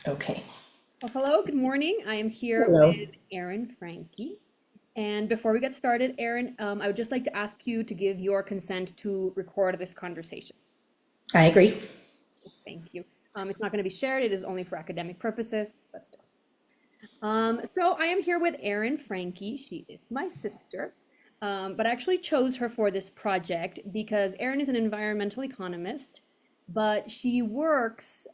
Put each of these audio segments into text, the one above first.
Okay. Well, hello, good morning. I am here Hello. with Erin Frankie. And before we get started, Erin, I would just like to ask you to give your consent to record this conversation. I agree. Thank you. It's not going to be shared, it is only for academic purposes, but still. So I am here with Erin Frankie. She is my sister, but I actually chose her for this project because Erin is an environmental economist, but she works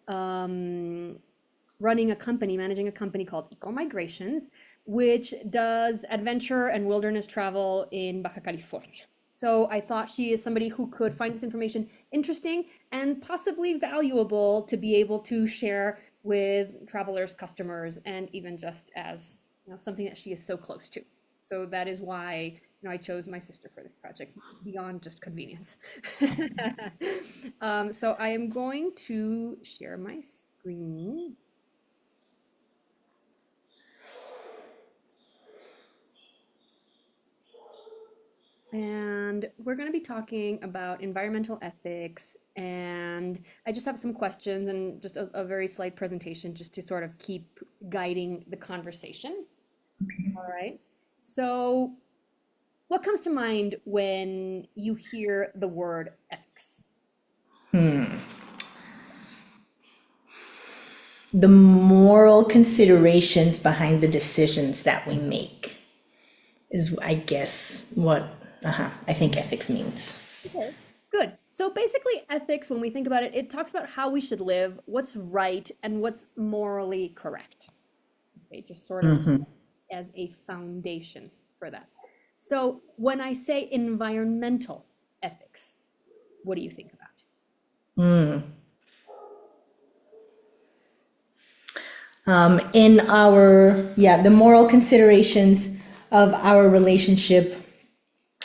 running a company, managing a company called Eco Migrations, which does adventure and wilderness travel in Baja California. So I thought she is somebody who could find this information interesting and possibly valuable to be able to share with travelers, customers, and even just as something that she is so close to. So that is why I chose my sister for this project beyond just convenience. So I am going to share my screen. And we're going to be talking about environmental ethics. And I just have some questions and just a very slight presentation just to sort of keep guiding the conversation. All right. So, what comes to mind when you hear the word ethics? The moral considerations behind the decisions that we make is, I guess, what I think ethics means. Okay, good. So basically, ethics, when we think about it, it talks about how we should live, what's right, and what's morally correct. Okay, just sort of as a foundation for that. So when I say environmental ethics, what do you think about? In the moral considerations of our relationship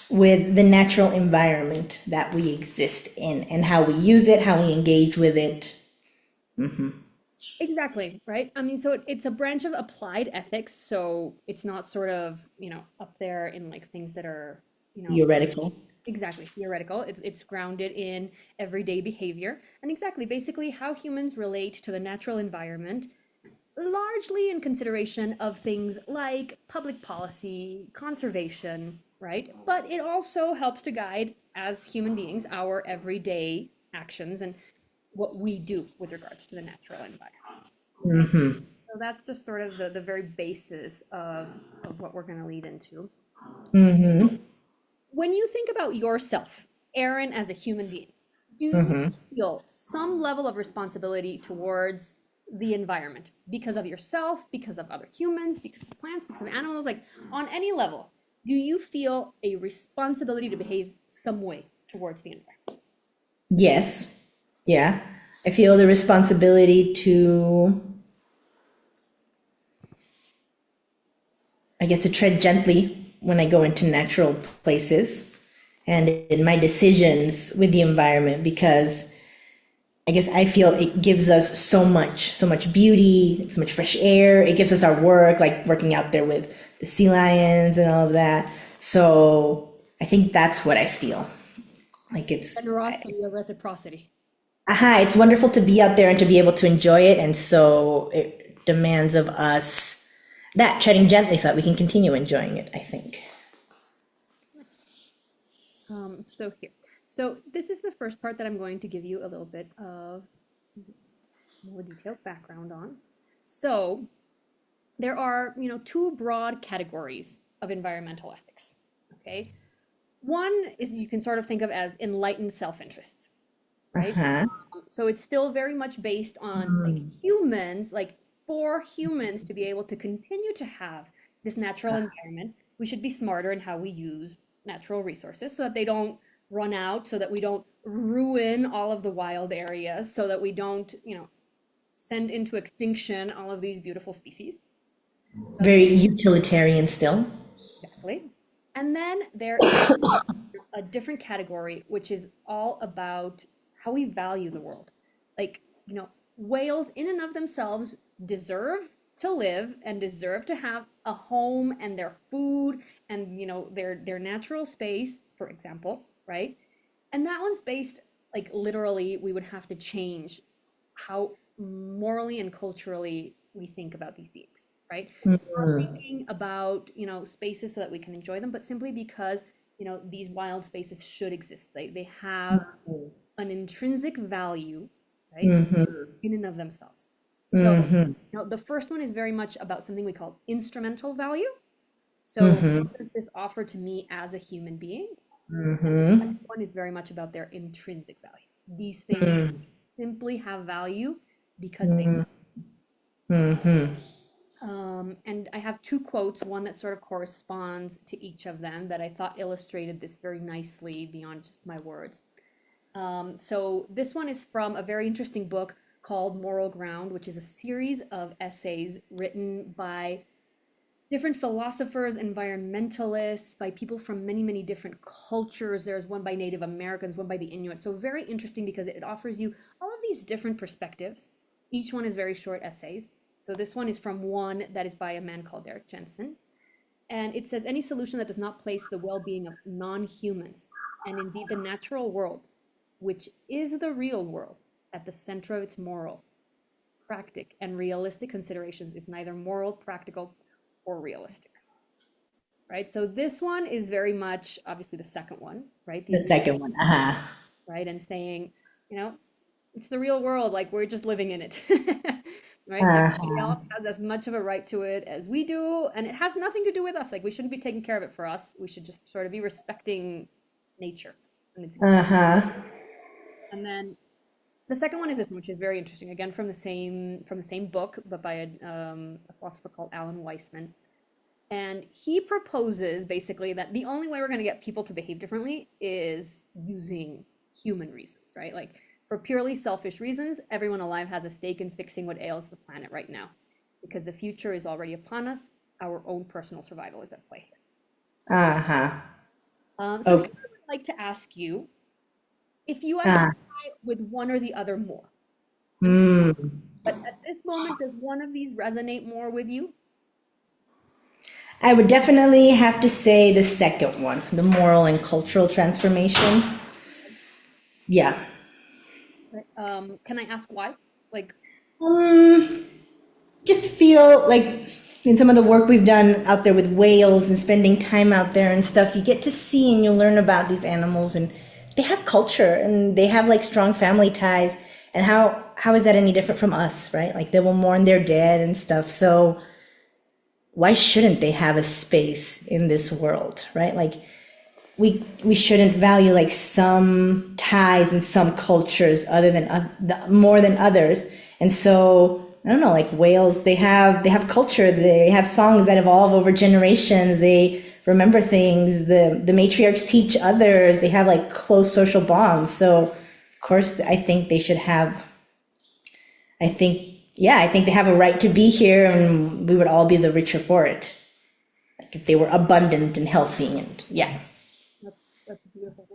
with the natural environment that we exist in and how we use it, how we engage with it. Exactly, right? I mean, so it's a branch of applied ethics, so it's not sort of, up there in like things that are, you know, Theoretical. exactly theoretical. It's grounded in everyday behavior and exactly basically how humans relate to the natural environment, largely in consideration of things like public policy, conservation, right? But it also helps to guide, as human beings, our everyday actions and what we do with regards to the natural environment. Okay. So that's just sort of the very basis of what we're going to lead into. When you think about yourself, Aaron, as a human being, do you feel some level of responsibility towards the environment because of yourself, because of other humans, because of plants, because of animals, like on any level? Do you feel a responsibility to behave some way towards the environment? Yes. Yeah. I feel the responsibility to, I guess, to tread gently when I go into natural places and in my decisions with the environment because I guess I feel it gives us so much beauty, so much fresh air. It gives us our work, like working out there with the sea lions and all of that. So I think that's what I feel. Like Generosity or reciprocity. it's wonderful to be out there and to be able to enjoy it. And so it demands of us that treading gently so that we can continue enjoying it, I think. So here. So this is the first part that I'm going to give you a little bit of more detailed background on. So there are, two broad categories of environmental ethics. Okay. One is you can sort of think of as enlightened self-interest, right? Uh-huh. So it's still very much based on like humans, like for humans to be able to continue to have this natural environment, we should be smarter in how we use natural resources so that they don't run out, so that we don't ruin all of the wild areas, so that we don't, send into extinction all of these beautiful species. So that's Very utilitarian still. exactly. And then there is a different category, which is all about how we value the world. Like, whales in and of themselves deserve to live and deserve to have a home and their food and their natural space, for example, right? And that one's based like literally we would have to change how morally and culturally we think about these beings, right? Not Mm, thinking about, spaces so that we can enjoy them, but simply because, these wild spaces should exist. They have an intrinsic value, right, mhm, in and of themselves. So, mhm, the first one is very much about something we call instrumental value. So, mhm, what does this offer to me as a human being? And the mhm, second one is very much about their intrinsic value. These things mm, simply have value because they. mm, mhm. And I have two quotes, one that sort of corresponds to each of them that I thought illustrated this very nicely beyond just my words. So this one is from a very interesting book called Moral Ground, which is a series of essays written by different philosophers, environmentalists, by people from many, many different cultures. There's one by Native Americans, one by the Inuit. So very interesting because it offers you all of these different perspectives. Each one is very short essays. So this one is from one that is by a man called Derek Jensen. And it says any solution that does not place the well-being of non-humans and indeed the natural world, which is the real world, at the center of its moral, practic, and realistic considerations is neither moral, practical, or realistic. Right? So this one is very much obviously the second one, right? The second one. Uh-huh. Right? And saying, you know, it's the real world, like we're just living in it. Right? Everybody Uh-huh. else has as much of a right to it as we do, and it has nothing to do with us. Like we shouldn't be taking care of it for us. We should just sort of be respecting nature and its Uh-huh. and then the second one is this one, which is very interesting. Again, from the same book, but by a philosopher called Alan Weissman. And he proposes basically that the only way we're going to get people to behave differently is using human reasons, right? Like for purely selfish reasons, everyone alive has a stake in fixing what ails the planet right now, because the future is already upon us. Our own personal survival is at play here. Uh-huh. So here Okay. I would like to ask you if you identify Uh, with one or the other more. I'm sorry, mm. but at this moment, does one of these resonate more with you? I would definitely have to say the second one, the moral and cultural transformation. Yeah. Right. Can I ask why? Like, Um, just feel like in some of the work we've done out there with whales and spending time out there and stuff, you get to see and you learn about these animals and they have culture and they have like strong family ties. And how is that any different from us, right? Like they will mourn their dead and stuff. So why shouldn't they have a space in this world, right? Like we shouldn't value like some ties and some cultures other than more than others. And so I don't know, like whales, they have culture, they have songs that evolve over generations, they remember things, the matriarchs teach others, they have like close social bonds. So of course I think they should have, I think, yeah, I think they have a right to be here and we would all be the richer for it. Like if they were abundant and healthy and yeah. that's beautiful.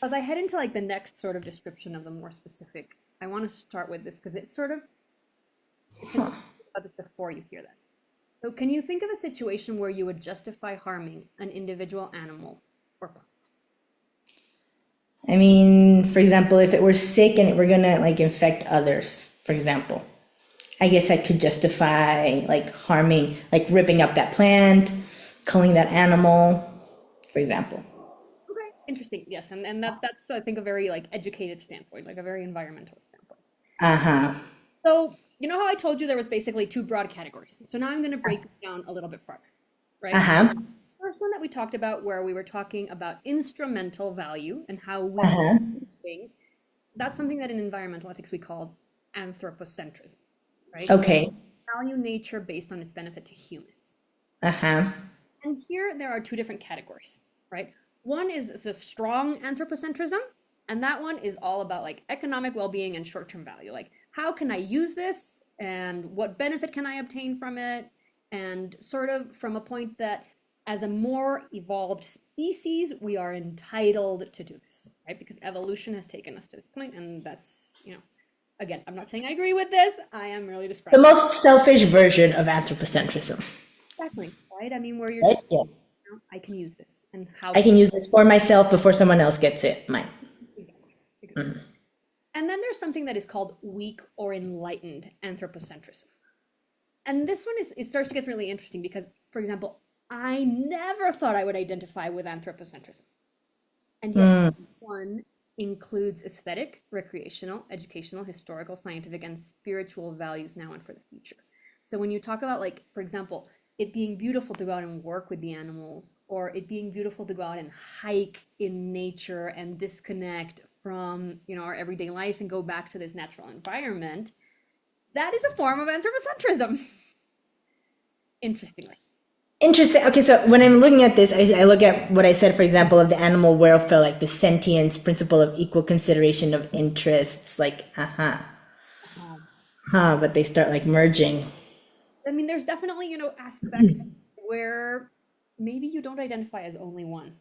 As I head into like the next sort of description of the more specific, I want to start with this because it's sort of it can think about this before you hear that. So, can you think of a situation where you would justify harming an individual animal or plant? I mean, for example, if it were sick and it were gonna like infect others, for example, I guess I could justify like harming, like ripping up that plant, killing that animal, for example. Okay, interesting. Yes, and that's I think a very like educated standpoint, like a very environmental standpoint. Uh-huh. So, you know how I told you there was basically two broad categories. So now I'm going to break it down a little bit further, right? Uh-huh. First one that we talked about, where we were talking about instrumental value and how we Uh-huh. use things, that's something that in environmental ethics we call anthropocentrism, right? Okay. Value nature based on its benefit to humans. Uh-huh. And here there are two different categories, right? One is a strong anthropocentrism, and that one is all about like economic well-being and short-term value. Like, how can I use this and what benefit can I obtain from it? And sort of from a point that as a more evolved species, we are entitled to do this, right? Because evolution has taken us to this point, and that's, again, I'm not saying I agree with this. I am merely The describing most selfish version of anthropocentrism, exactly, right? I mean, where you're right? just, Yes. I can use this, and how I can can use this for myself before someone else gets it. Mine. exactly, exactly. And then there's something that is called weak or enlightened anthropocentrism. And this one it starts to get really interesting because, for example, I never thought I would identify with anthropocentrism. And yet Mm, this one includes aesthetic, recreational, educational, historical, scientific, and spiritual values now and for the future. So when you talk about, like, for example, it being beautiful to go out and work with the animals, or it being beautiful to go out and hike in nature and disconnect from, our everyday life and go back to this natural environment, that is a form of anthropocentrism, interestingly. interesting. Okay, so when I'm looking at this, I look at what I said, for example, of the animal welfare, like the sentience, principle of equal consideration of interests, like, Um, but they start like merging. I mean, there's definitely, aspects where maybe you don't identify as only one.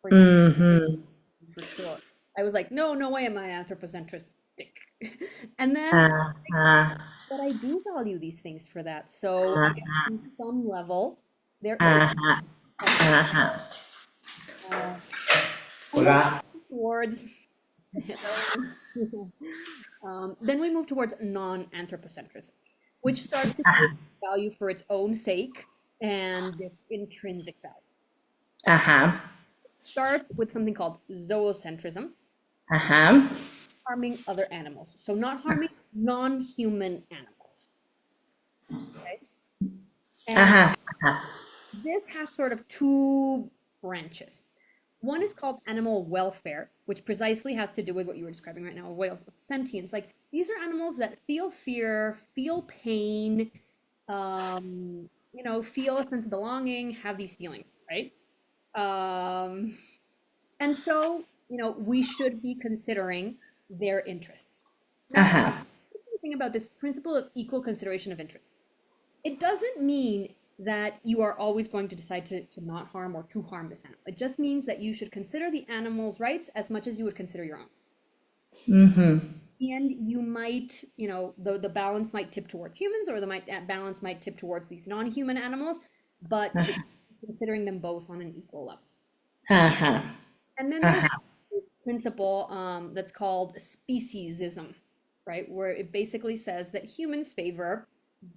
For example, Mm-hmm. for sure. I was like, no, no way am I anthropocentristic. And then, Uh-huh. but I do value these things for that. So I guess on some level, there is Uh-huh. some, Uh-huh. uh, and then Hola. towards, then we move towards non-anthropocentrism, which starts to see value for its own sake and its intrinsic value. Uh-huh. Start with something called zoocentrism, Uh-huh. harming other animals. So not harming non-human animals. Okay? And Uh-huh. this has sort of two branches. One is called animal welfare, which precisely has to do with what you were describing right now, whales of sentience. Like these are animals that feel fear, feel pain, feel a sense of belonging, have these feelings, right? Um, and so, we should be considering their interests. Now, Uh-huh. the thing about this principle of equal consideration of interests, it doesn't mean that you are always going to decide to not harm or to harm this animal. It just means that you should consider the animal's rights as much as you would consider your own. Mm-hmm. And you might, the balance might tip towards humans, or balance might tip towards these non-human animals, but it's considering them both on an equal level. Uh-huh. And then there's this principle that's called speciesism, right? Where it basically says that humans favor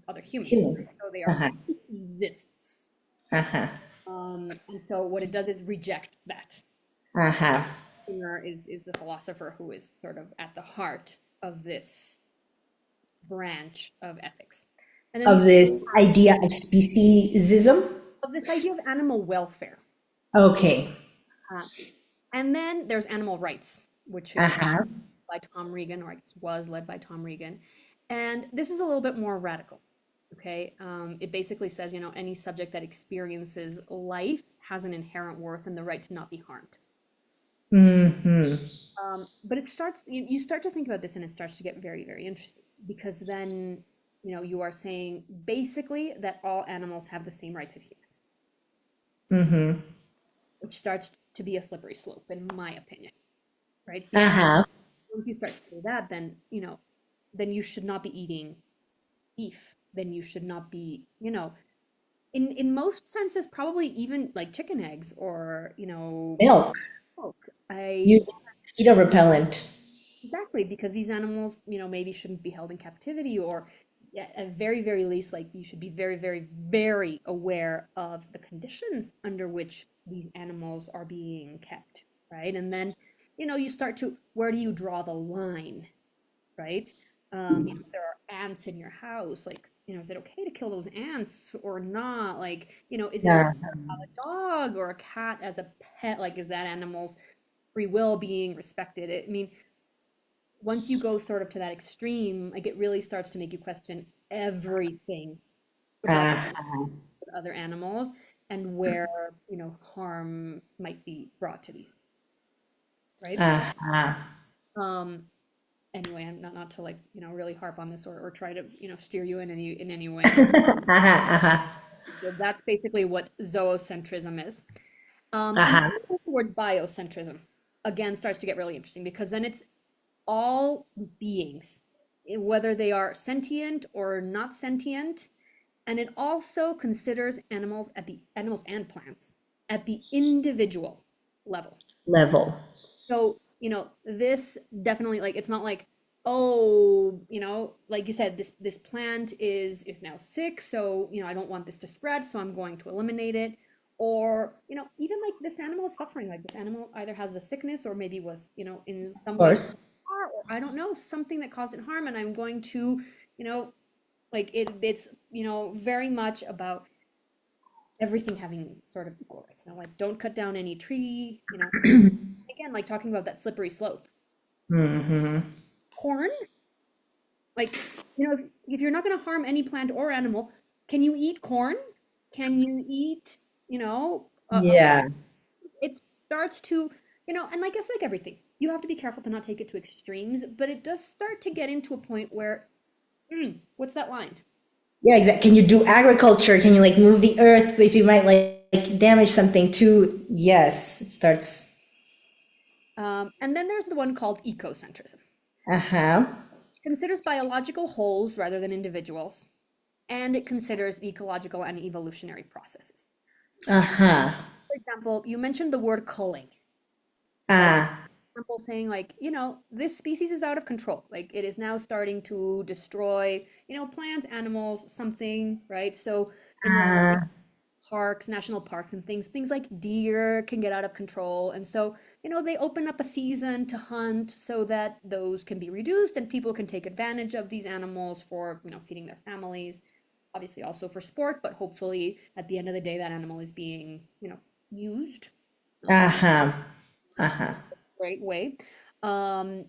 other humans. Humans. So they are Uh-huh. speciesists. Uh-huh. And so what it does is reject that. Uh-huh. Singer is the philosopher who is sort of at the heart of this branch of ethics. And then Of this idea of speciesism? of this idea of animal welfare. Okay. And then there's animal rights, which is Uh-huh. by Tom Regan, or I guess was led by Tom Regan. And this is a little bit more radical. Okay. It basically says, any subject that experiences life has an inherent worth and the right to not be harmed. Mm-hmm. But you start to think about this and it starts to get very, very interesting because then, you are saying basically that all animals have the same rights as humans, Mm-hmm. which starts to be a slippery slope, in my opinion, right? Uh-huh. Once you start to say that, then, then you should not be eating beef. Then you should not be, in most senses, probably even like chicken eggs or, Milk. milk. Using mosquito repellent. Exactly, because these animals, maybe shouldn't be held in captivity, or at very, very least, like you should be very, very, very aware of the conditions under which these animals are being kept, right? And then, you start to, where do you draw the line, right? If there are ants in your house, like, is it okay to kill those ants or not? Like, is it okay Yeah. to have a dog or a cat as a pet? Like, is that animal's free will being respected? I mean, once you go sort of to that extreme, like it really starts to make you question everything about Uh-huh. other animals and where, harm might be brought to these, right? Uh-huh. Um, anyway, I'm not to like, really harp on this or try to, steer you in any way. Uh-huh. Uh-huh. So that's basically what zoocentrism is. And Uh-huh. then towards biocentrism, again, starts to get really interesting because then it's all beings, whether they are sentient or not sentient, and it also considers animals and plants at the individual level. Level. So, this definitely, like, it's not like oh, like you said, this plant is now sick, so I don't want this to spread, so I'm going to eliminate it. Or even like this animal is suffering, like this animal either has a sickness or maybe was in Of some way course. or I don't know, something that caused it harm, and I'm going to you know like it's very much about everything having sort of equal rights. Now, like, don't cut down any tree, again, like talking about that slippery slope. Hmm. Corn, like, if you're not going to harm any plant or animal, can you eat corn? Can you eat, Yeah. it starts to, and like it's like everything. You have to be careful to not take it to extremes, but it does start to get into a point where, what's that line? Yeah, exactly. Can you do agriculture? Can you like move the earth if you might like damage something too? Yes, it starts. And then there's the one called ecocentrism. Uh-huh. It considers biological wholes rather than individuals, and it considers ecological and evolutionary processes. Uh-huh. For example, you mentioned the word culling, right? Ah. Example saying like, this species is out of control. Like it is now starting to destroy, plants, animals, something, right? So in Ah. parks, national parks and things like deer can get out of control. And so, they open up a season to hunt so that those can be reduced and people can take advantage of these animals for, feeding their families, obviously also for sport, but hopefully at the end of the day that animal is being, used Uh-huh. Uh-huh. right way. Um,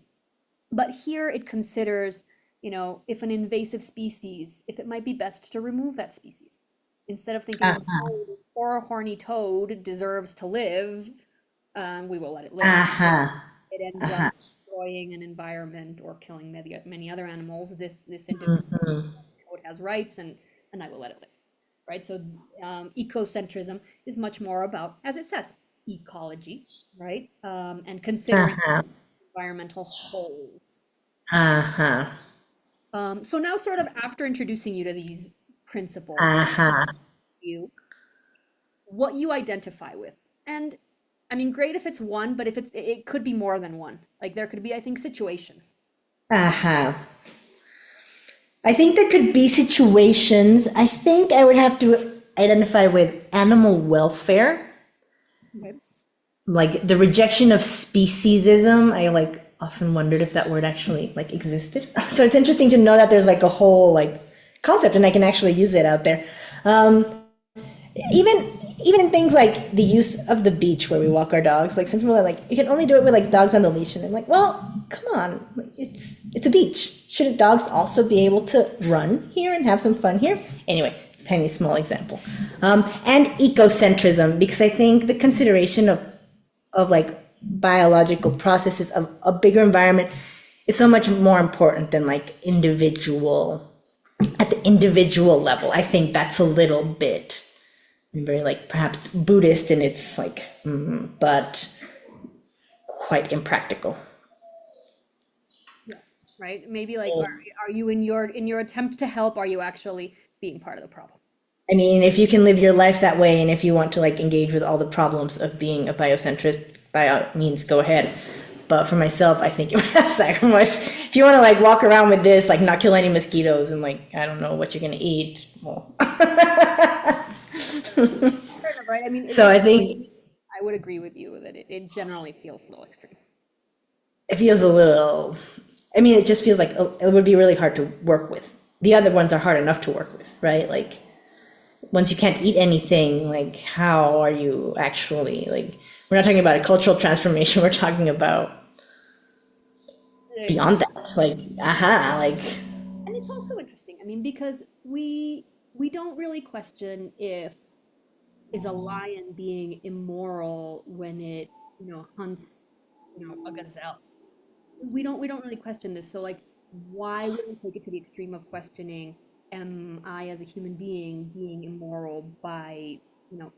but here it considers, if an invasive species, if it might be best to remove that species. Instead of thinking, Uh-huh. oh, this poor horny toad deserves to live, we will let it live. Uh-huh. It ends up Uh-huh. destroying an environment or killing many other animals. This individual Mhm. toad has rights, and I will let it live. Right. So ecocentrism is much more about, as it says, ecology, right, and considering Uh-huh. environmental wholes. Uh-huh. So now, sort of after introducing you to these principles, Uh-huh. you what you identify with, and I mean, great if it's one, but if it could be more than one. Like there could be, I think, situations. Uh-huh. I think there could be situations. I think I would have to identify with animal welfare, Okay. like the rejection of speciesism. I like often wondered if that word actually like existed. So it's interesting to know that there's like a whole like concept and I can actually use it out there. Um, even in things like the use of the beach where we walk our dogs, like some people are like, you can only do it with like dogs on the leash, and I'm like, well, come on, like, it's a beach. Shouldn't dogs also be able to run here and have some fun here? Anyway, tiny small example. And ecocentrism, because I think the consideration of like biological processes of a bigger environment is so much more important than like individual at the individual level. I think that's a little bit very like perhaps Buddhist in its like, but quite impractical. Yes. Right. Maybe like, are you in your attempt to help? Are you actually being part of the problem? I mean, if you can live your life that way, and if you want to like engage with all the problems of being a biocentrist, by all means, go ahead. But for myself, I think it would have sacrifice. If you want to like walk around with this, like not kill any mosquitoes, and like I don't know what you're gonna eat. Well, Fair enough, right? I mean, so I think I would agree with you that it generally feels a little extreme. it feels a little. I mean, it just feels like it would be really hard to work with. The other ones are hard enough to work with, right? Like once you can't eat anything, like how are you actually like? We're not talking about a cultural transformation. We're talking about And beyond that. Like, aha, like, it's also interesting. I mean, because we don't really question if is a lion being immoral when it hunts a gazelle. We don't really question this. So like, why would we take it to the extreme of questioning, am I as a human being immoral by you know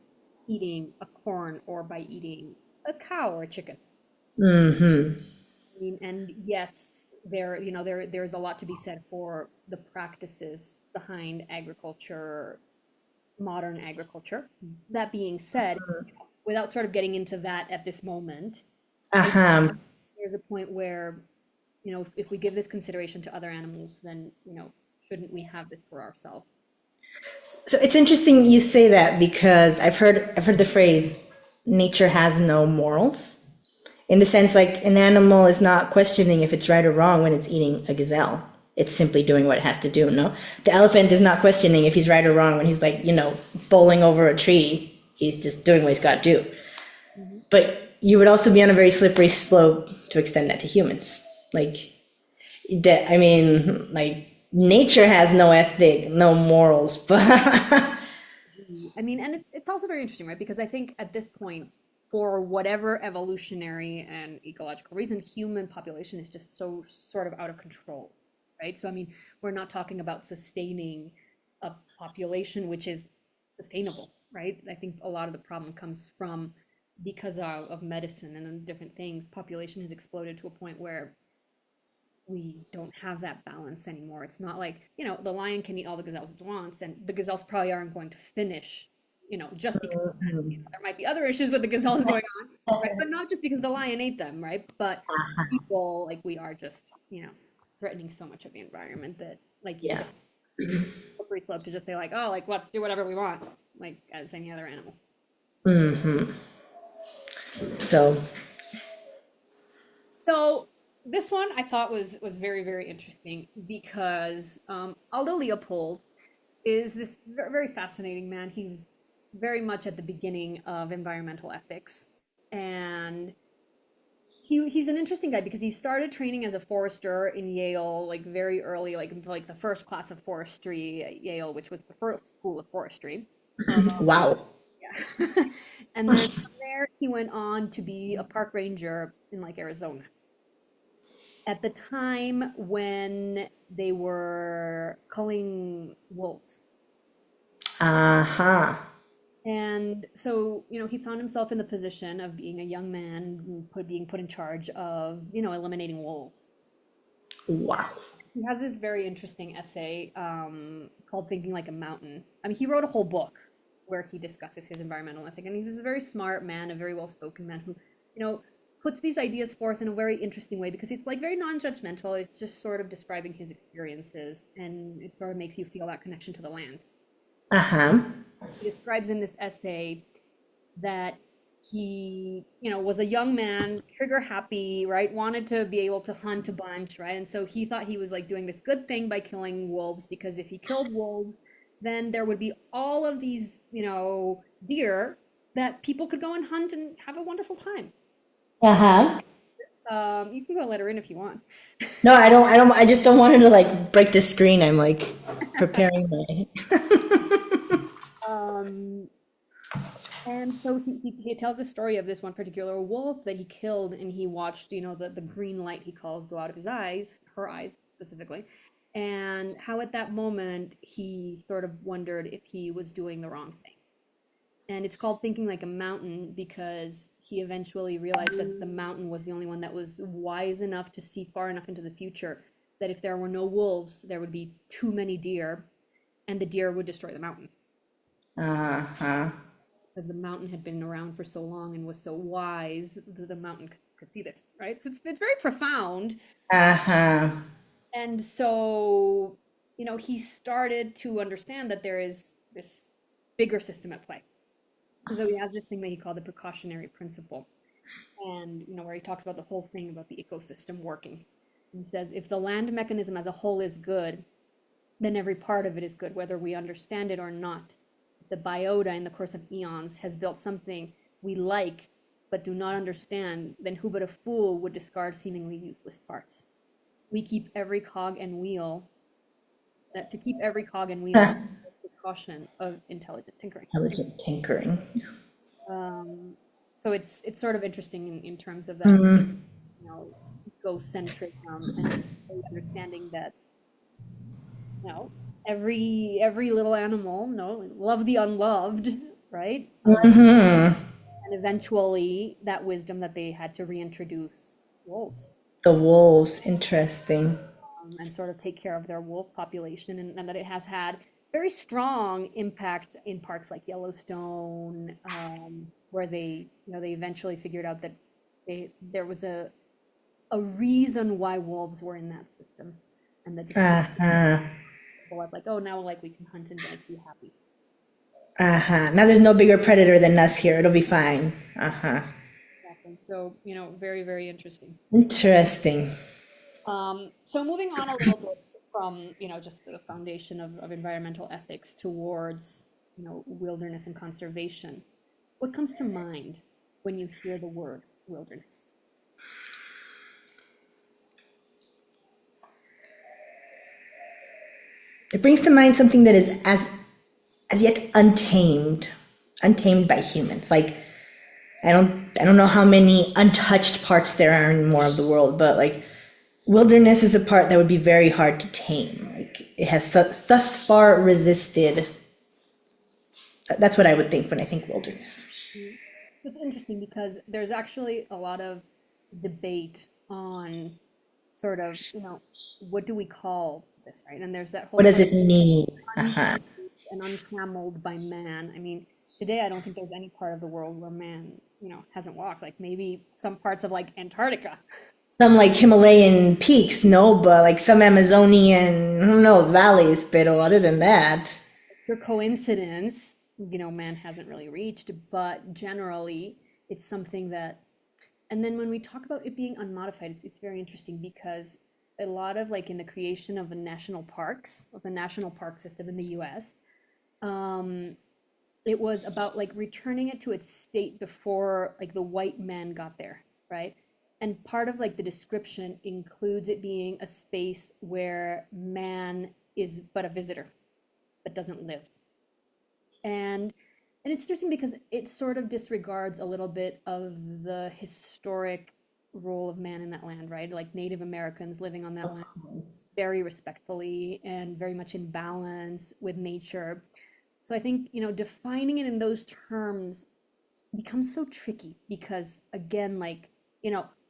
eating a corn or by eating a cow or a chicken? I mean, and yes, there's a lot to be said for the practices behind agriculture, modern agriculture. That being said, without sort of getting into that at this moment, I aha, there's a point where if we give this consideration to other animals, then, shouldn't we have this for ourselves? So it's interesting you say that because I've heard the phrase nature has no morals. In the sense like an animal is not questioning if it's right or wrong when it's eating a gazelle. It's simply doing what it has to do, no? The elephant is not questioning if he's right or wrong when he's like, bowling over a tree. He's just doing what he's got to do. Mhm. But you would also be on a very slippery slope to extend that to humans. Like that, I mean, like nature has no ethic, no morals, but I mean, and it's also very interesting, right? Because I think at this point, for whatever evolutionary and ecological reason, human population is just so sort of out of control, right? So, I mean, we're not talking about sustaining a population which is sustainable, right? I think a lot of the problem comes from because of medicine and different things, population has exploded to a point where we don't have that balance anymore. It's not like, the lion can eat all the gazelles it wants, and the gazelles probably aren't going to finish, just because of that. There might be other issues with the gazelles going on, right? But not just because the lion ate them, right? But people, like we are just, threatening so much of the environment that, like you yeah. said, slippery slope to just say like, oh, like let's do whatever we want, like as any other animal. So, So this one I thought was very, very interesting because Aldo Leopold is this very fascinating man. He was very much at the beginning of environmental ethics, and he's an interesting guy because he started training as a forester in Yale like very early, like the first class of forestry at Yale, which was the first school of forestry. wow. Yeah. And then from there he went on to be a park ranger in like Arizona at the time when they were culling wolves. Uh-huh. And so, he found himself in the position of being a young man being put in charge of, eliminating wolves. Wow. He has this very interesting essay called Thinking Like a Mountain. I mean, he wrote a whole book where he discusses his environmental ethic. And he was a very smart man, a very well-spoken man who, puts these ideas forth in a very interesting way because it's like very non-judgmental. It's just sort of describing his experiences and it sort of makes you feel that connection to the land. Uh-huh. He describes in this essay that he, was a young man, trigger happy, right? Wanted to be able to hunt a bunch, right? And so he thought he was like doing this good thing by killing wolves because if he killed wolves, then there would be all of these, deer that people could go and hunt and have a wonderful time. Uh-huh. You can go let her in if you want. No, I just don't want him to like break the screen. I'm like preparing my Um, And so he tells the story of this one particular wolf that he killed, and he watched, the green light he calls go out of his eyes, her eyes specifically, and how at that moment he sort of wondered if he was doing the wrong thing. And it's called Thinking Like a Mountain because he eventually realized that the mountain was the only one that was wise enough to see far enough into the future that if there were no wolves, there would be too many deer, and the deer would destroy the mountain uh-huh. because the mountain had been around for so long and was so wise that the mountain could see this, right? So it's very profound. Uh-huh. And so, he started to understand that there is this bigger system at play. And so he has this thing that he called the precautionary principle. And, where he talks about the whole thing about the ecosystem working. And he says, if the land mechanism as a whole is good, then every part of it is good, whether we understand it or not. The biota in the course of eons has built something we like but do not understand, then who but a fool would discard seemingly useless parts? We keep every cog and wheel, that to keep every cog and wheel is the caution of intelligent tinkering. Intelligent tinkering. Um, so it's sort of interesting in terms of that, Mm-hmm. egocentric and really understanding that every little animal, love the unloved, right? Mm-hmm. And eventually that wisdom that they had to reintroduce wolves, The wolves, interesting. and sort of take care of their wolf population, and that it has had very strong impact in parks like Yellowstone, where they eventually figured out that there was a reason why wolves were in that system, and that just Uh-huh. was like, oh, now like we can hunt and like be happy. Uh-huh. Now there's no bigger predator than us here. It'll be fine. Uh-huh. Exactly. So, very, very interesting. Interesting. So moving on a little bit from, just the foundation of environmental ethics towards, wilderness and conservation. What comes to mind when you hear the word wilderness? It brings to mind something that is as yet untamed, untamed by humans. Like I don't know how many untouched parts there are in more of the world, but like wilderness is a part that would be very hard to tame. Like it has thus far resisted. That's what I would think when I think wilderness. Mm. It's interesting because there's actually a lot of debate on sort of, what do we call this, right? And there's that whole What does term this mean? Uh-huh. untouched and untrammeled by man. I mean, today I don't think there's any part of the world where man, hasn't walked. Like maybe some parts of like Antarctica. Some like Himalayan peaks, no, but like some Amazonian, who knows, valleys. But other than that, Pure coincidence, man hasn't really reached, but generally it's something that, and then when we talk about it being unmodified, it's very interesting because a lot of like in the creation of the national parks, of the national park system in the US, um, it was about like returning it to its state before like the white man got there, right? And part of like the description includes it being a space where man is but a visitor, but doesn't live. And and it's interesting because it sort of disregards a little bit of the historic role of man in that land, right? Like Native Americans living on that of land course. very respectfully and very much in balance with nature. So I think, defining it in those terms becomes so tricky because again, like,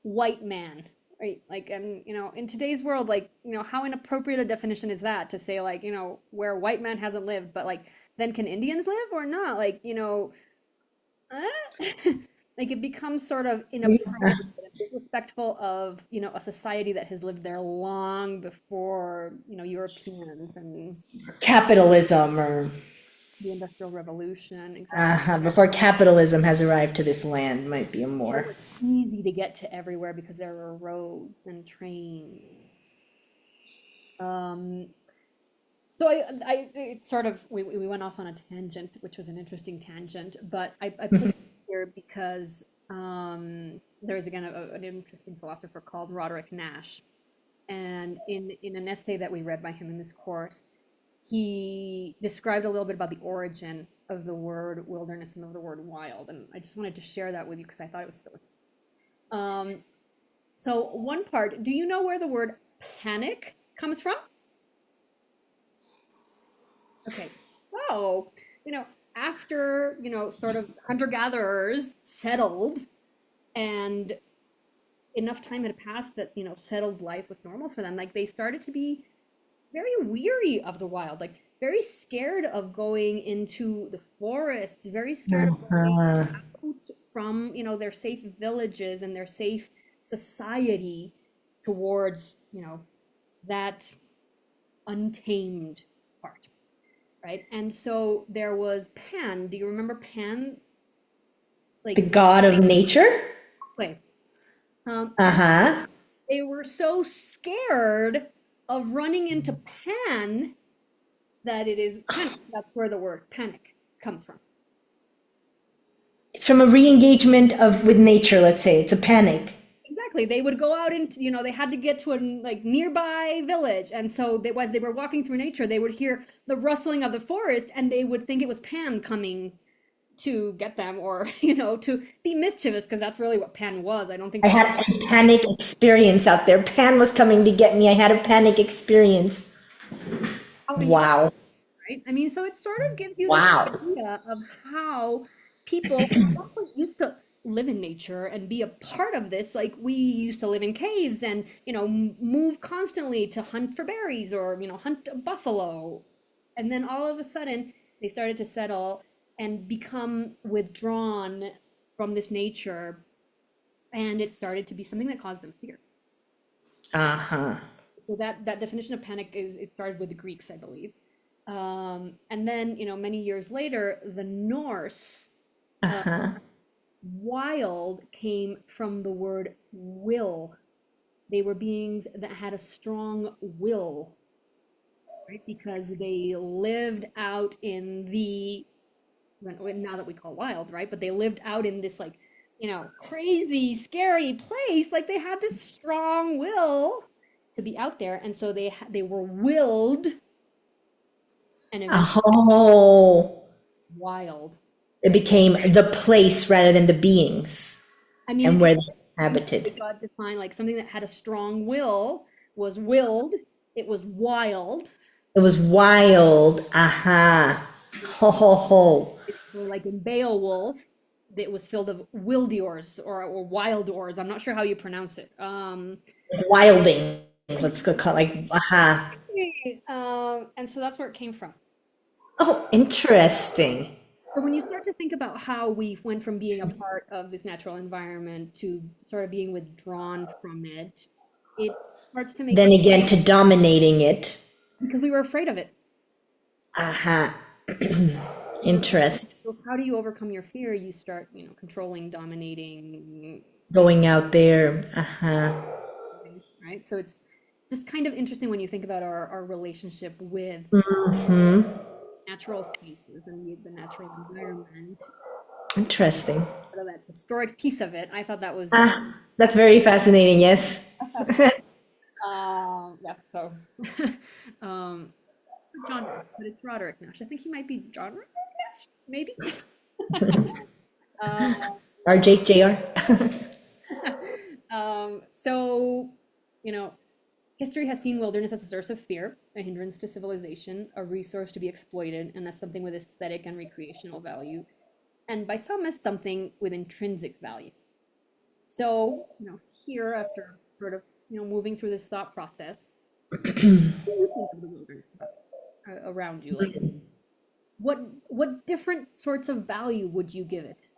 white man, right? Like, and, in today's world, like, how inappropriate a definition is that to say like, where white man hasn't lived, but like, then can Indians live or not? Like, like it becomes sort of Yeah. inappropriate and disrespectful of, a society that has lived there long before, Europeans and Capitalism or the Industrial Revolution, exactly. before capitalism has arrived to this land might be a It more. was easy to get to everywhere because there were roads and trains. Um, so it sort of, we went off on a tangent, which was an interesting tangent, but I put it here because there's again an interesting philosopher called Roderick Nash. And in an essay that we read by him in this course, he described a little bit about the origin of the word wilderness and of the word wild. And I just wanted to share that with you because I thought it was so interesting. Um, so one part, do you know where the word panic comes from? Okay, so, after, sort of hunter-gatherers settled and enough time had passed that, settled life was normal for them, like they started to be very weary of the wild, like very scared of going into the forests, very scared of going Uh, out from, their safe villages and their safe society towards, that untamed part, right? And so there was Pan. Do you remember Pan? the Like, god of nature? play. And Uh-huh. they were so scared of running into Pan that it is panic. That's where the word panic comes from. It's from a re-engagement of with nature, let's say. It's a panic. Exactly. They would go out into, they had to get to a like nearby village. And so they, as they were walking through nature, they would hear the rustling of the forest and they would think it was Pan coming to get them or, to be mischievous because that's really what Pan was. I don't think I Pan, had a panic experience out there. Pan was coming to get me. I had a panic experience. and you Wow. right? I mean, so it sort of gives you this Wow. idea of how people also used to live in nature and be a part of this. Like we used to live in caves and, move constantly to hunt for berries or, hunt a buffalo. And then all of a sudden they started to settle and become withdrawn from this nature. And it started to be something that caused them fear. Uh-huh. So that definition of panic is, it started with the Greeks, I believe. And then, many years later, the Norse, uh, Uh-huh. wild came from the word will. They were beings that had a strong will, right? Because they lived out in the, now that we call wild, right? But they lived out in this, like, crazy, scary place. Like, they had this strong will to be out there, and so they were willed and eventually Oh, wild. it became the place rather than the beings I mean, and it, where they it inhabited. got defined like something that had a strong will was willed. It was wild. It was wild. Aha. Ho ho ho. So like in Beowulf, it was filled of wildeors or wildors. I'm not sure how you pronounce it. Wilding. Let's go call like aha. And so that's where it came from. Oh, interesting. So when you start to think about how we went from being a part of this natural environment to sort of being withdrawn from it, it starts to make Then sense again to dominating it. because we were afraid of it. Aha. So, Interest. so how do you overcome your fear? You start, controlling, dominating, Going out there. Aha. right? So it's just kind of interesting when you think about our relationship with Hmm. natural spaces and the natural environment, Interesting. sort of that historic piece of it. I thought that was, That's very fascinating. Yes. yeah, so, um, John, but it's Roderick Nash. I think he might be John Roderick Nash, maybe. Uh, RJ JR. so, you know, history has seen wilderness as a source of fear, a hindrance to civilization, a resource to be exploited, and as something with aesthetic and recreational value, and by some as something with intrinsic value. So, here after sort of, moving through this thought process, what do you think of the wilderness around you? Like, what different sorts of value would you give it?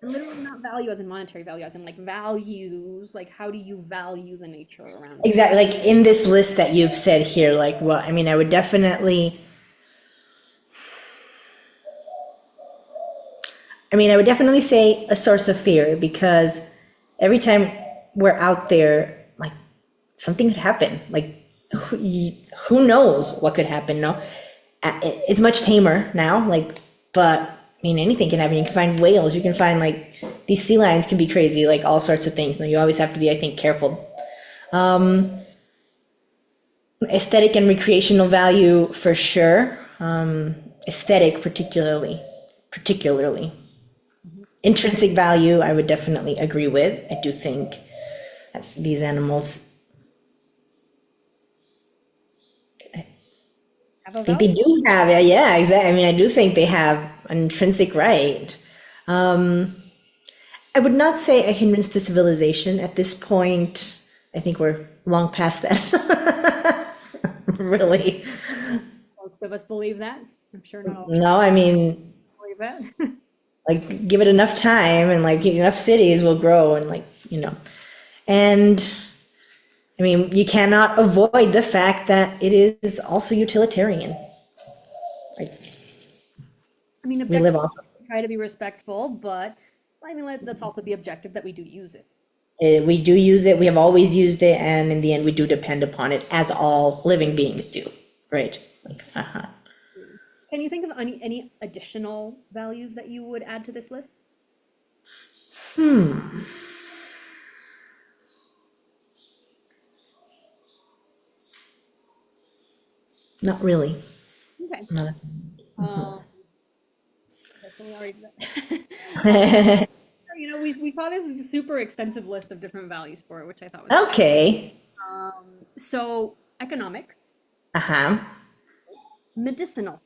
And literally not value as in monetary value, as in like values, like how do you value the nature around you? Exactly. Like in this list that you've said here, like, well, I mean, I would definitely, I would definitely say a source of fear because every time we're out there, like something could happen. Like, who knows what could happen? No, it's much tamer now. Like, but I mean, anything can happen. You can find whales. You can find like these sea lions can be crazy. Like all sorts of things. Now, you always have to be, I think, careful. Aesthetic and recreational value for sure. Aesthetic particularly. Mhm. Intrinsic value, I would definitely agree with. I do think these animals, Have a I think they value. do have, yeah, exactly. I mean, I do think they have an intrinsic right. I would not say a hindrance to civilization at this point. I think we're long past that. Really. Most of us believe that. I'm sure not all of us No, I mean, believe that. like give it enough time and like enough cities will grow and like, and I mean, you cannot avoid the fact that it is also utilitarian. Like I mean, we live objective, off try to be respectful, but I mean, let's also be objective that we do use it. it. We do use it. We have always used it, and in the end, we do depend upon it, as all living beings do. Right? Like, Can you think of any additional values that you would add to this list? not really. Okay. Not Um, okay, so we already we saw this super extensive list of different values for it, which I thought was okay. so economic, Uh-huh. medicinal.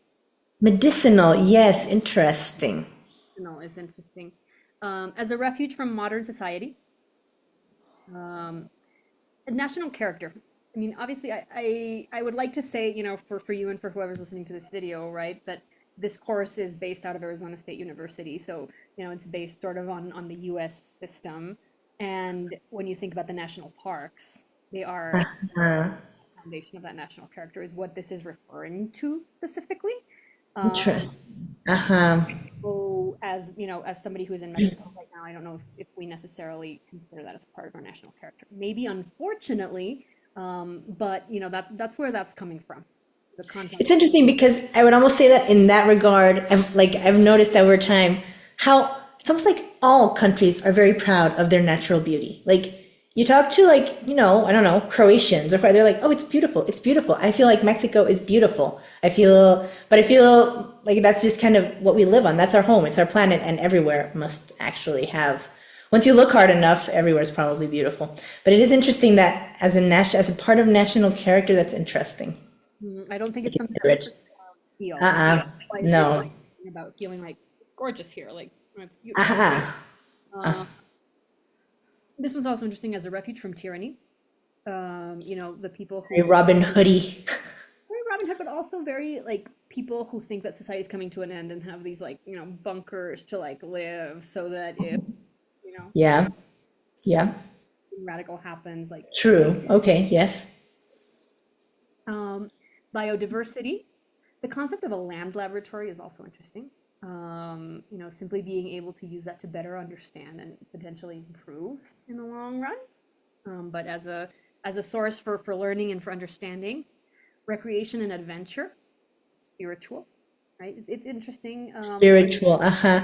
Medicinal. Yes. Interesting. Medicinal is interesting. As a refuge from modern society, um, a national character. I mean, obviously, I would like to say, for you and for whoever's listening to this video, right, that this course is based out of Arizona State University. So, it's based sort of on the US system. And when you think about the national parks, They are Uh, foundation of that national character is what this is referring to specifically. Interesting. Uh-huh. So as you know, as somebody who is in Mexico right now, I don't know if we necessarily consider that as part of our national character. Maybe, unfortunately, but you know that's where that's coming from. The content. It's interesting because I would almost say that in that regard, I've noticed over time how it's almost like all countries are very proud of their natural beauty. Like you talk to I don't know, Croatians or they're like, oh, it's beautiful, it's beautiful. I feel like Mexico is beautiful. But I feel like that's just kind of what we live on. That's our home. It's our planet, and everywhere must actually have. Once you look hard enough, everywhere is probably beautiful. But it is interesting that as a part of national character, that's interesting. I don't think it's something that we Rich. feel. Like it's No. about feeling like it's gorgeous here, like it's beautiful. Uh-huh. This one's also interesting as a refuge from tyranny. You know, the people Very who Robin Hoodie. very Robin Hood, but also very like people who think that society's coming to an end and have these like, you know, bunkers to like live so that if, you know, Yeah. Yeah. something radical happens, like True. Okay. Yes. um, biodiversity. The concept of a land laboratory is also interesting. You know, simply being able to use that to better understand and potentially improve in the long run. But as a source for learning and for understanding, recreation and adventure, spiritual, right? It's interesting. Spiritual. Uh-huh. I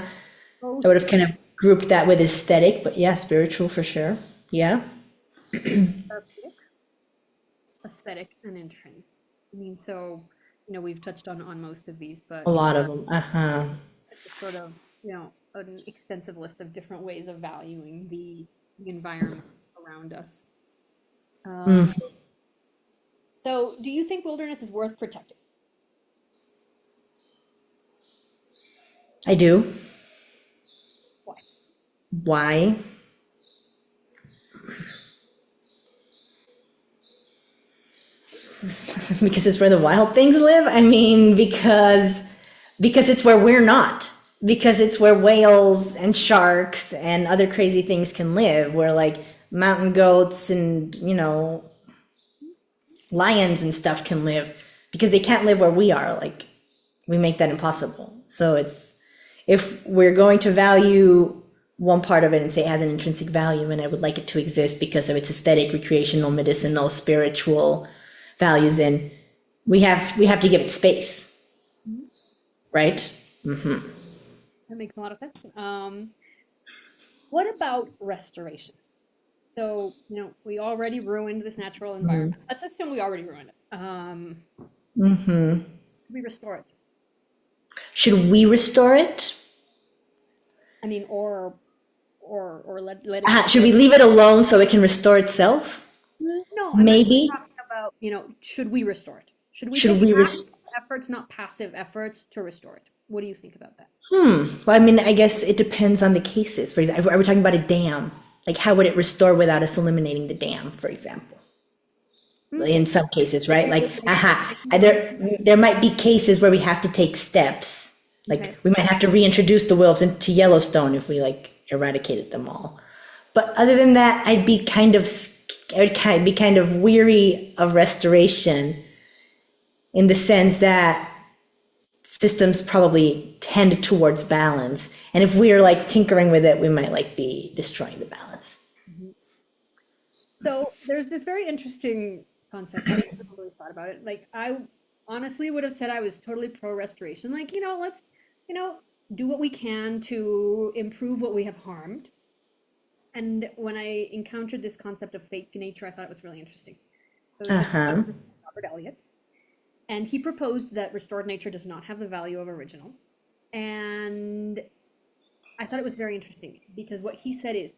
Both would have kind of grouped that with aesthetic, but yeah, spiritual for sure. Yeah. therapeutic, aesthetic, and intrinsic. I mean, so you know, we've touched on most of these, but A lot of them. Uh-huh. it's a sort of, you know, an extensive list of different ways of valuing the environment around us. Um, so, do you think wilderness is worth protecting? I do. Why? Why? Because it's where the wild things live. I mean, because it's where we're not. Because it's where whales and sharks and other crazy things can live, where like mountain goats and, lions and stuff can live, because they can't live where we are. Like, we make that impossible. So if we're going to value one part of it and say it has an intrinsic value and I would like it to exist because of its aesthetic, recreational, medicinal, spiritual values, and we have to give it space, right? That makes a lot of sense. What about restoration? So, you know, we already ruined this natural environment. Let's assume we already ruined it. Should we restore it? Should we restore it? I mean, or let it. Should we leave it alone so it can restore itself? No, I'm Maybe. not talking about, you know, should we restore it? Should we Should take we active efforts, not passive efforts, to restore it? What do you think about that? Well, I mean, I guess it depends on the cases. For example, are we talking about a dam? Like, how would it restore without us eliminating the dam, for example? In some cases, right? Like, there might be cases where we have to take steps. Like, Okay. we might have to reintroduce the wolves into Yellowstone if we like eradicated them all. But other than that, I would be kind of weary of restoration, in the sense that systems probably tend towards balance. And if we're like tinkering with it, we might like be destroying the balance. So there's this very interesting concept. I haven't really thought about it. Like, I honestly would have said I was totally pro restoration. Like, you know, let's, you know, do what we can to improve what we have harmed. And when I encountered this concept of fake nature, I thought it was really interesting. So this is Robert Elliott, and he proposed that restored nature does not have the value of original. And I thought it was very interesting because what he said is,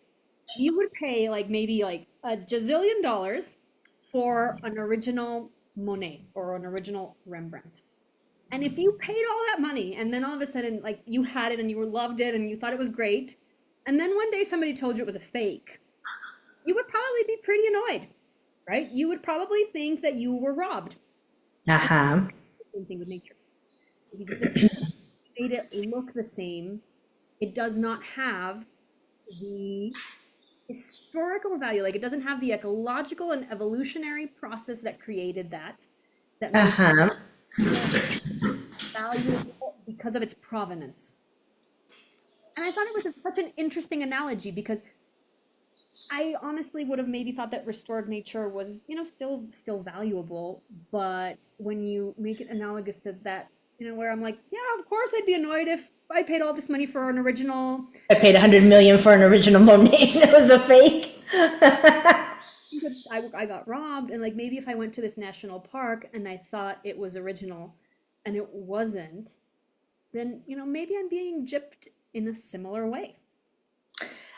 you would pay like maybe like a gazillion dollars for an original Monet or an original Rembrandt. And if you paid all that money and then all of a sudden like you had it and you loved it and you thought it was great, and then one day somebody told you it was a fake, you would probably be pretty annoyed, right? You would probably think that you were robbed. The same thing with nature. If you just made it look the same, it does not have the historical value. Like it doesn't have the ecological and evolutionary process that created that made it Uh-huh. more valuable because of its provenance. And I thought it was such an interesting analogy because I honestly would have maybe thought that restored nature was, still valuable, but when you make it analogous to that, where I'm like, yeah, of course I'd be annoyed if I paid all this money for an original. I paid 100 million for an original Monet that was a fake. I got robbed, and like maybe if I went to this national park and I thought it was original and it wasn't, then maybe I'm being gypped in a similar way.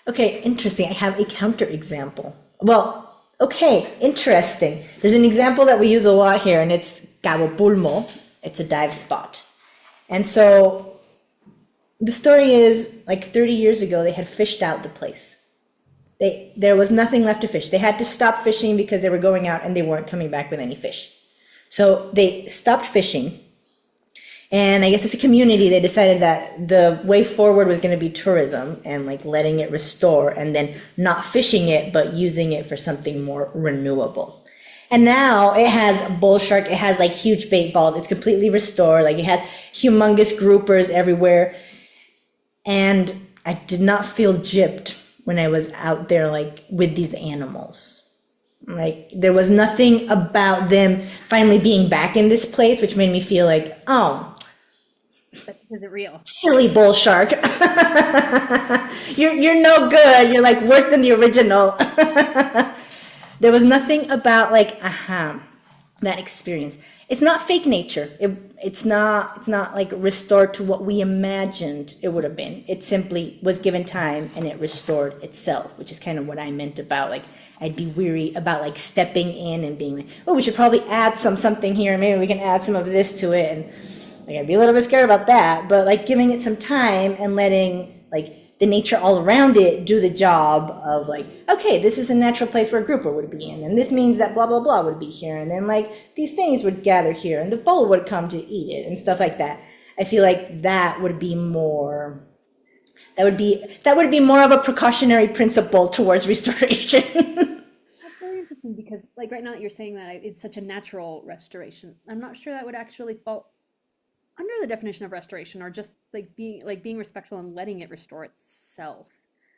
Okay, interesting. I have a counterexample. Well, okay, interesting. There's an example that we use a lot here, and it's Cabo Pulmo. It's a dive spot. And so the story is like 30 years ago, they had fished out the place. There was nothing left to fish. They had to stop fishing because they were going out and they weren't coming back with any fish. So they stopped fishing. And I guess as a community, they decided that the way forward was going to be tourism and like letting it restore and then not fishing it, but using it for something more renewable. And now it has bull shark. It has like huge bait balls. It's completely restored. Like it has humongous groupers everywhere. And I did not feel gypped when I was out there, like with these animals. Like there was nothing about them finally being back in this place, which made me feel like, oh, That's because it's real. silly bull shark. You're no good. You're like worse than the original. There was nothing about like, that experience. It's not fake nature. It's not like restored to what we imagined it would have been. It simply was given time and it restored itself, which is kind of what I meant about like I'd be weary about like stepping in and being like, oh, we should probably add something here. Maybe we can add some of this to it, and like I'd be a little bit scared about that. But like giving it some time and letting like the nature all around it do the job of like, okay, this is a natural place where a grouper would be in, and this means that blah blah blah would be here, and then like these things would gather here, and the bull would come to eat it, and stuff like that. I feel like that would be more. That would be more of a precautionary principle towards restoration. That's very interesting because, like, right now that you're saying that, it's such a natural restoration. I'm not sure that would actually fall under the definition of restoration, or just like being respectful and letting it restore itself.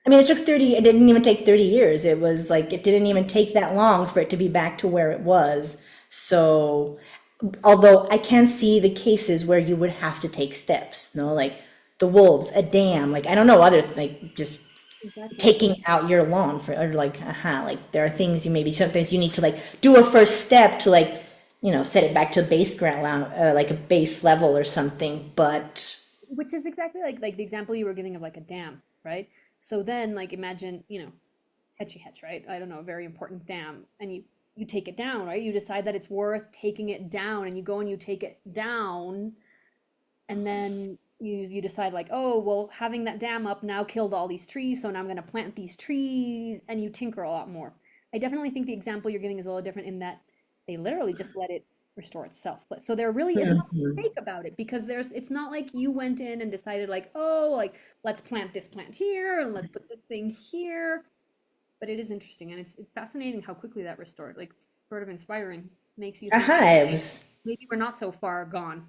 I mean, it didn't even take 30 years. It was like, it didn't even take that long for it to be back to where it was. So, although I can see the cases where you would have to take steps, like the wolves, a dam, like, I don't know, others, like just Exactly. taking out your lawn for, or like, like there are things sometimes you need to like do a first step to like, set it back to base ground, like a base level or something. But Which is exactly like the example you were giving of like a dam, right? So then like imagine, Hetchy Hetch, right? I don't know, a very important dam, and you take it down, right? You decide that it's worth taking it down, and you go and you take it down, and then you decide like, oh well, having that dam up now killed all these trees, so now I'm going to plant these trees, and you tinker a lot more. I definitely think the example you're giving is a little different in that they literally just let it restore itself. So there really is nothing fake about it, because it's not like you went in and decided like, oh, like let's plant this plant here and let's put this thing here. But it is interesting, and it's fascinating how quickly that restored. Like it's sort of inspiring, makes you think hives, maybe we're not so far gone.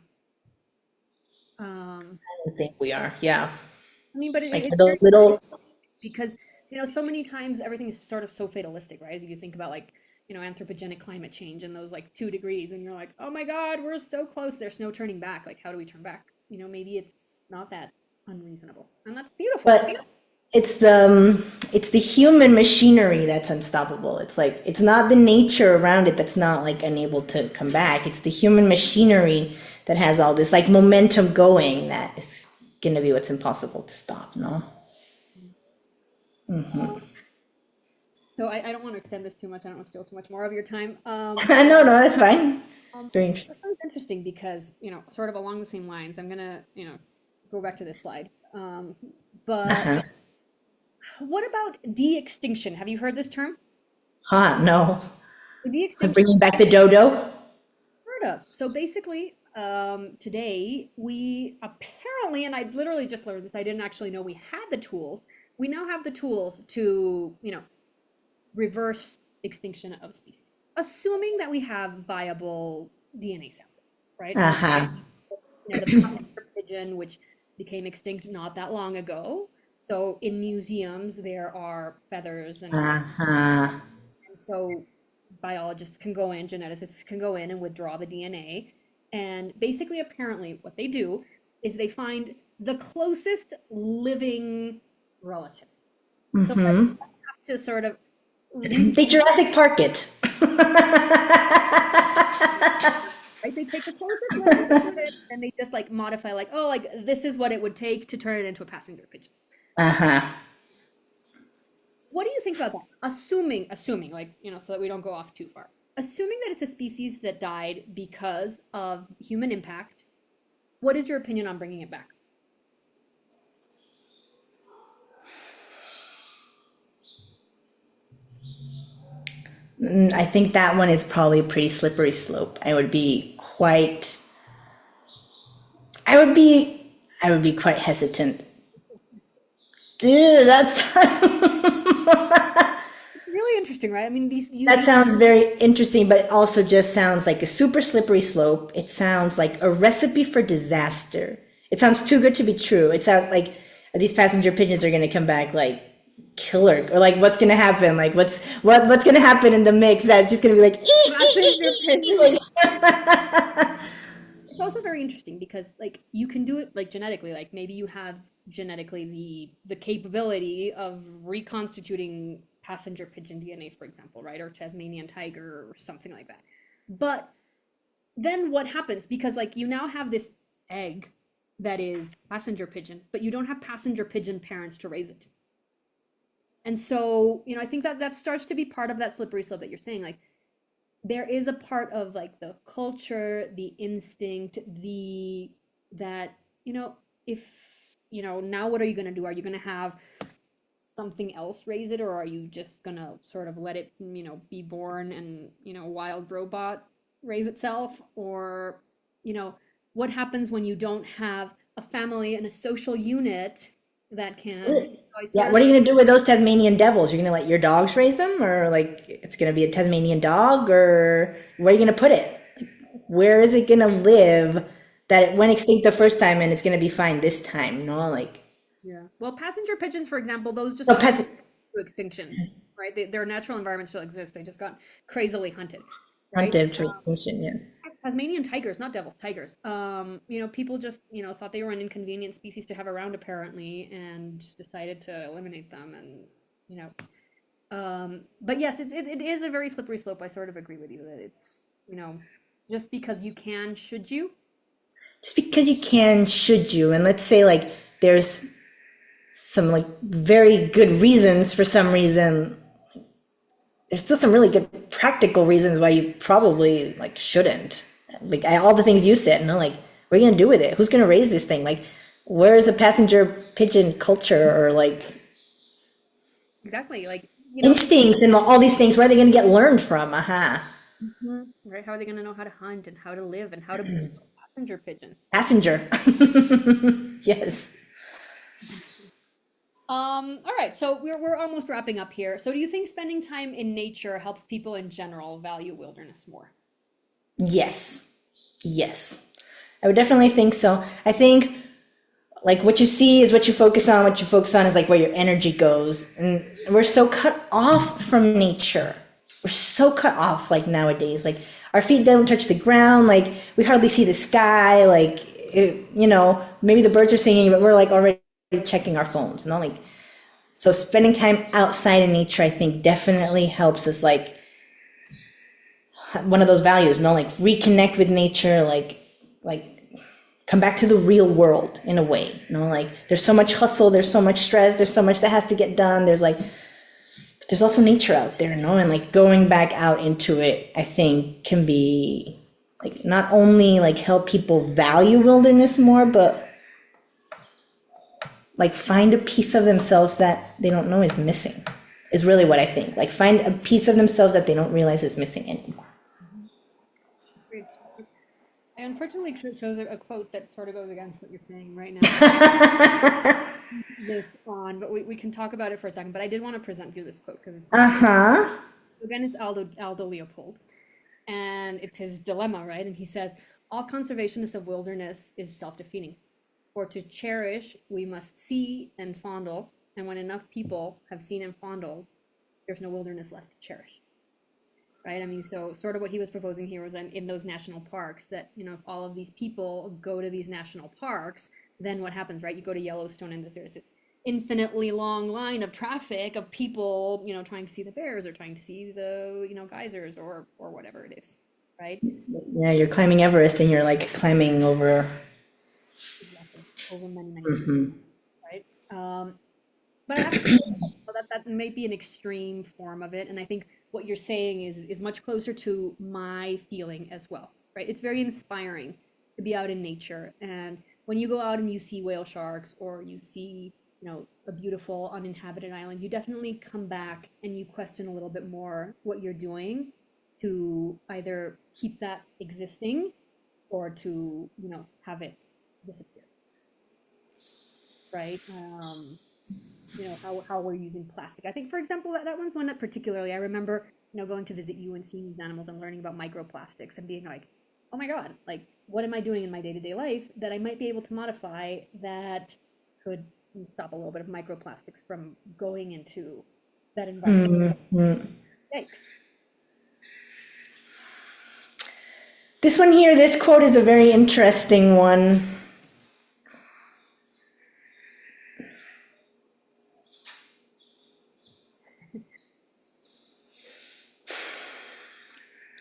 Um, I don't think we are. Yeah. I mean, but Like it's with a very little, because so many times everything is sort of so fatalistic, right? If you think about like anthropogenic climate change and those like 2 degrees, and you're like, oh my God, we're so close. There's no turning back. Like, how do we turn back? Maybe it's not that unreasonable, and that's beautiful. but it's the human machinery that's unstoppable. It's like it's not the nature around it that's not like unable to come back. It's the human machinery that has all this like momentum going that is gonna be what's impossible to stop, no? So I don't want to extend this too much. I don't want to steal too much more of your time. No, no, that's fine. Um, Very interesting. that sounds interesting because, sort of along the same lines, I'm gonna, go back to this slide. But Uh-huh. what about de-extinction? Have you heard this term? No. Like De-extinction, bringing back the dodo? heard of. So basically, today we apparently, and I literally just learned this, I didn't actually know we had the tools, we now have the tools to, reverse extinction of species, assuming that we have viable DNA samples, right? Uh-huh. The passenger pigeon, which became extinct not that long ago. So in museums, there are feathers Uh-huh. and so biologists can go in, geneticists can go in and withdraw the DNA. And basically, apparently, what they do is they find the closest living relative. So they Mm-hmm. have to sort of They Jurassic Park it. right? They take the closest relative and they just like modify, like, oh, like this is what it would take to turn it into a passenger pigeon. Uh-huh. What do you think about that? Assuming, like, so that we don't go off too far. Assuming that it's a species that died because of human impact, what is your opinion on bringing it back? I think that one is probably a pretty slippery slope. I would be quite hesitant. Dude, Really interesting, right? I mean, these you, that sounds very interesting, but it also just sounds like a super slippery slope. It sounds like a recipe for disaster. It sounds too good to be true. It sounds like these passenger pigeons are going to come back like killer, or like what's going to happen? Like what's going to happen in the mix? That's just going to be like, passenger pigeon. like It's also very interesting because like you can do it like genetically, like maybe you have genetically the capability of reconstituting passenger pigeon DNA, for example, right? Or Tasmanian tiger or something like that. But then what happens? Because like you now have this egg that is passenger pigeon, but you don't have passenger pigeon parents to raise it. And so, I think that that starts to be part of that slippery slope that you're saying. Like there is a part of like the culture, the instinct, the that, if, now what are you going to do? Are you going to have something else raise it, or are you just going to sort of let it, be born and, wild robot raise itself? Or, what happens when you don't have a family and a social unit that can, I yeah, sort of what are you gonna do with those Tasmanian devils? You're gonna let your dogs raise them, or like it's gonna be a Tasmanian dog, or where are you gonna put it? Where is it gonna live that it went extinct the first time and it's gonna be fine this time? Like yeah. Well, passenger pigeons, for example, those just so got pets to extinction, right? Their natural environment still exists. They just got crazily hunted, right? hunted to extinction, yes. Tasmanian tigers, not devils, tigers. People just, thought they were an inconvenient species to have around apparently and just decided to eliminate them and, you know, but yes, it is a very slippery slope. I sort of agree with you that it's, just because you can, should you? Just because you can, should you? And let's say like there's some like very good reasons for some reason. There's still some really good practical reasons why you probably like shouldn't. Like all the things you said, like what are you gonna do with it? Who's gonna raise this thing? Like where is a passenger pigeon culture or like Exactly. Like, instincts and all these things? Where are they gonna get learned from? Aha. right? How are they going to know how to hunt and how to live and how to be a passenger pigeon? Passenger. Yes. All right, so we're almost wrapping up here. So do you think spending time in nature helps people in general value wilderness more? Yes. Yes. I would definitely think so. I think like what you see is what you focus on. What you focus on is like where your energy goes. And we're so cut off from nature. We're so cut off like nowadays. Like our feet don't touch the ground. Like we hardly see the sky. Like, maybe the birds are singing, but we're like already checking our phones. Like, so spending time outside in nature, I think definitely helps us like one of those values, like reconnect with nature, like come back to the real world in a way, like there's so much hustle, there's so much stress, there's so much that has to get done. There's also nature out there, and like going back out into it, I think can be like not only like help people value wilderness more, but like find a piece of themselves that they don't know is missing is really what I think. Like find a piece of themselves that they don't realize is missing anymore. Great. I unfortunately chose a quote that sort of goes against what you're saying right now. this on, but we can talk about it for a second. But I did want to present you this quote because it's Uh-huh. again, it's Aldo Leopold, and it's his dilemma, right? And he says, all conservationists of wilderness is self-defeating. For to cherish, we must see and fondle, and when enough people have seen and fondled, there's no wilderness left to cherish, right? I mean, so sort of what he was proposing here was in those national parks that, if all of these people go to these national parks, then what happens, right? You go to Yellowstone and there's this infinitely long line of traffic of people, trying to see the bears or trying to see the, geysers or whatever it is, right? Yeah, you're climbing Everest and you're like climbing over. Exactly. Over many, many years, right? But I have to say that may be an extreme form of it, and I think what you're saying is much closer to my feeling as well, right? It's very inspiring to be out in nature, and when you go out and you see whale sharks or you see, a beautiful uninhabited island, you definitely come back and you question a little bit more what you're doing to either keep that existing or to, have it disappear, right? How we're using plastic. I think, for example, that one's one that particularly I remember, going to visit you and seeing these animals and learning about microplastics and being like, oh my God, like what am I doing in my day-to-day life that I might be able to modify that could stop a little bit of microplastics from going into that environment? Thanks. This one here, this quote is a very interesting one.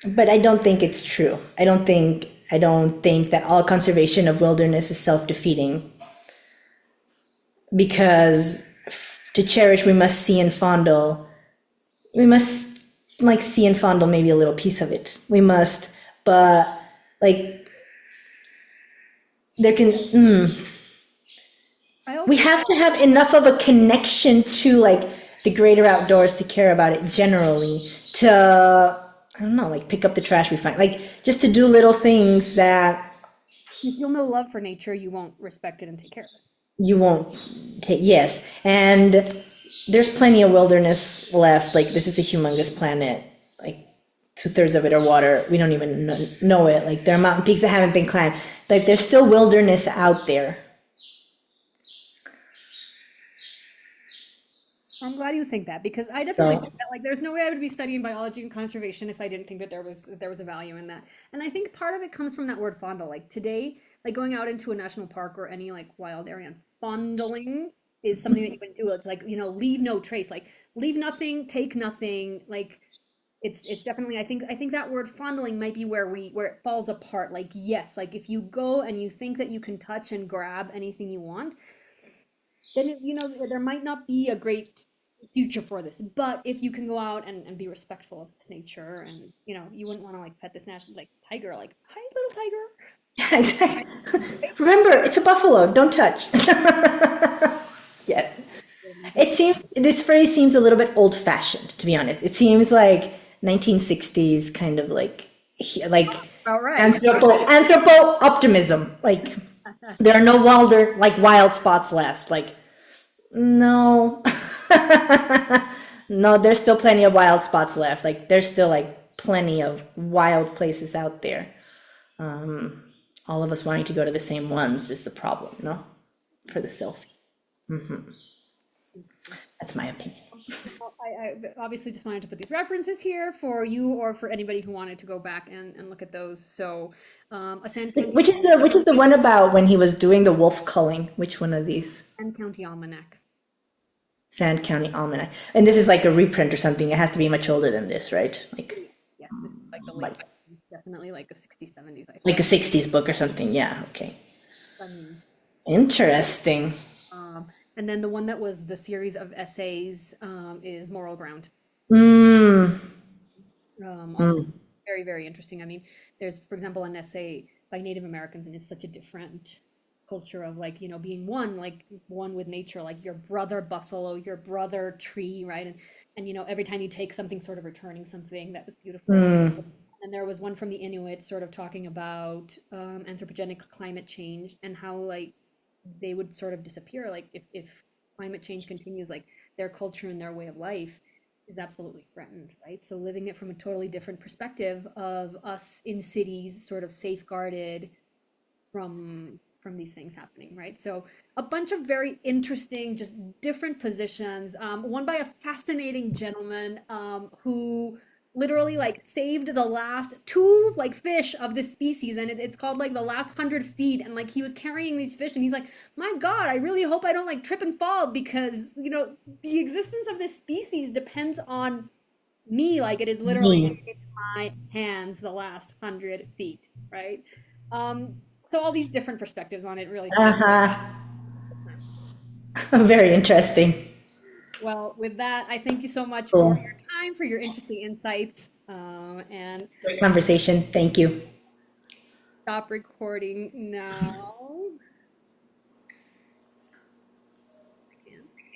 But I don't think it's true. I don't think that all conservation of wilderness is self-defeating. Because to cherish we must see and fondle. We must like see and fondle maybe a little piece of it. We must, but like there can I we also have to have enough of a connection to like the greater outdoors to care about it generally, to I don't know, like pick up the trash we find, like just to do little things that if you'll know love for nature, you won't respect it and take care of it. you won't take. Yes, and there's plenty of wilderness left. Like this is a humongous planet, like 2/3 of it are water. We don't even know it. Like there are mountain peaks that haven't been climbed. Like there's still wilderness out there. I'm glad you think that because I definitely So think that like there's no way I would be studying biology and conservation if I didn't think that there was a value in that. And I think part of it comes from that word fondle. Like today, like going out into a national park or any like wild area and fondling is something that you can do. It's like, leave no trace, like leave nothing, take nothing. Like it's definitely I think that word fondling might be where it falls apart. Like yes, like if you go and you think that you can touch and grab anything you want, then there might not be a great future for this. But if you can go out and be respectful of this nature, and you wouldn't want to like pet this national like tiger, like hi little tiger. yeah, exactly. Remember, it's a buffalo. Don't touch. Yeah. This phrase seems a little bit old fashioned, to be honest. It seems like 1960s kind of like All right. anthropo optimism. Like there are no wilder like wild spots left. Like no, no, there's still plenty of wild spots left. Like there's still like plenty of wild places out there. All of us wanting to go to the same ones is the problem, no? For the selfie. That's my opinion. Well, I obviously just wanted to put these references here for you or for anybody who wanted to go back and look at those. So, a Which is the one about when he was doing the wolf culling? Which one of these? Sand County Almanac. Sand County Almanac. And this is like a reprint or something. It has to be much older than this, right? Yes, this is like the late, definitely like the 60s, 70s, I Like think. a 60s book or something. Yeah, okay. Um, Interesting. and then the one that was the series of essays is Moral Ground. Mm, Also very, very interesting. I mean, there's, for example, an essay by Native Americans, and it's such a different culture of like, being one, like one with nature, like your brother buffalo, your brother tree, right? And every time you take something, sort of returning something that was beautiful. And there was one from the Inuit sort of talking about anthropogenic climate change and how like they would sort of disappear. Like if climate change continues, like their culture and their way of life is absolutely threatened, right? So living it from a totally different perspective of us in cities, sort of safeguarded from these things happening, right? So a bunch of very interesting, just different positions. One by a fascinating gentleman who literally like saved the last two like fish of this species, and it's called like the last 100 feet. And like he was carrying these fish, and he's like, "My God, I really hope I don't like trip and fall because the existence of this species depends on me. Like it is literally Me. in my hands the last 100 feet, right?" Um, so all these different perspectives on it really kind of. Uh-huh. Very interesting. Well, with that, I thank you so much for Cool. your time, for your interesting insights, and Great conversation. Thank you. stop recording now.